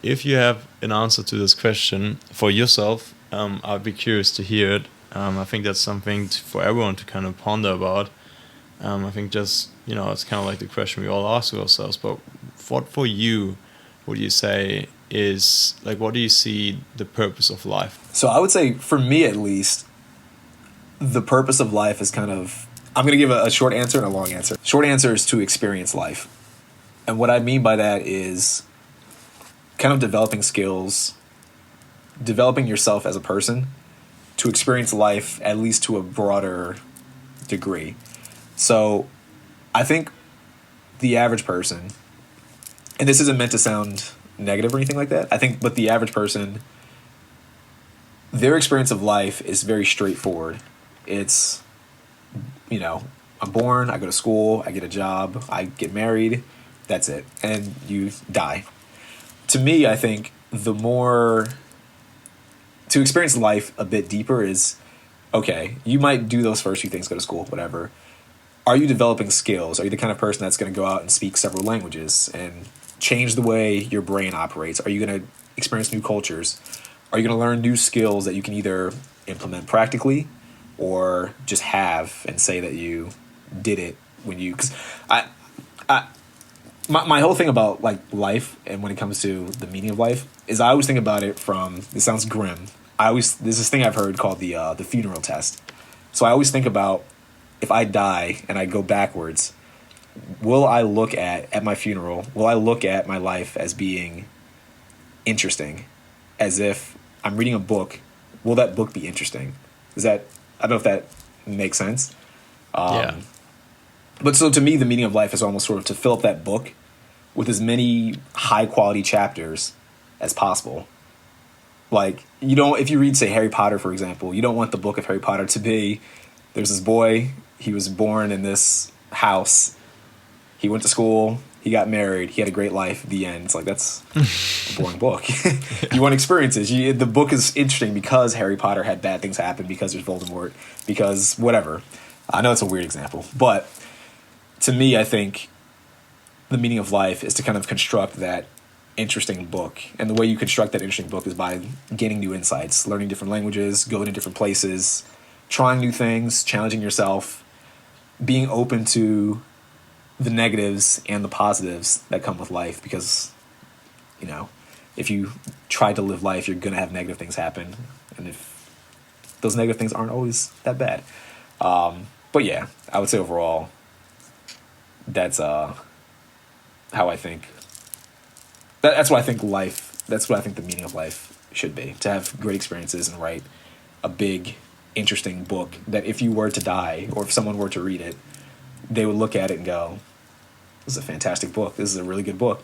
if you have an answer to this question for yourself, I'd be curious to hear it. I think that's something for everyone to kind of ponder about. I think just, it's kind of like the question we all ask ourselves, but what for you would you say is, like, what do you see the purpose of life? So I would say, for me at least, the purpose of life is kind of, I'm going to give a short answer and a long answer. Short answer is to experience life. And what I mean by that is kind of developing skills, developing yourself as a person to experience life at least to a broader degree. So I think the average person, and this isn't meant to sound negative or anything like that, I think, but the average person, their experience of life is very straightforward. It's, I'm born, I go to school, I get a job, I get married, that's it. And you die. To me, I think the more, to experience life a bit deeper is, okay, you might do those first few things, go to school, whatever. Are you developing skills? Are you the kind of person that's going to go out and speak several languages and change the way your brain operates? Are you going to experience new cultures? Are you going to learn new skills that you can either implement practically or just have and say that you did it when you... Because my whole thing about like life and when it comes to the meaning of life is I always think about it from... It sounds grim. There's this thing I've heard called the funeral test. So I always think about, if I die and I go backwards, will I look at my funeral, will I look at my life as being interesting? As if I'm reading a book, will that book be interesting? I don't know if that makes sense. Yeah. But so to me, the meaning of life is almost sort of to fill up that book with as many high quality chapters as possible. Like, if you read, say, Harry Potter, for example, you don't want the book of Harry Potter to be, there's this boy, he was born in this house, he went to school, he got married, he had a great life, the end. It's like, that's a boring book. You want experiences. The book is interesting because Harry Potter had bad things happen, because there's Voldemort, because whatever. I know it's a weird example, but to me, I think the meaning of life is to kind of construct that interesting book. And the way you construct that interesting book is by gaining new insights, learning different languages, going to different places, trying new things, challenging yourself, being open to the negatives and the positives that come with life, because, if you try to live life, you're going to have negative things happen. And if those negative things aren't always that bad. But yeah, I would say overall, that's how I think. That's what I think life, that's what I think the meaning of life should be. To have great experiences and write a big, interesting book that if you were to die, or if someone were to read it, they would look at it and go, this is a fantastic book. This is a really good book.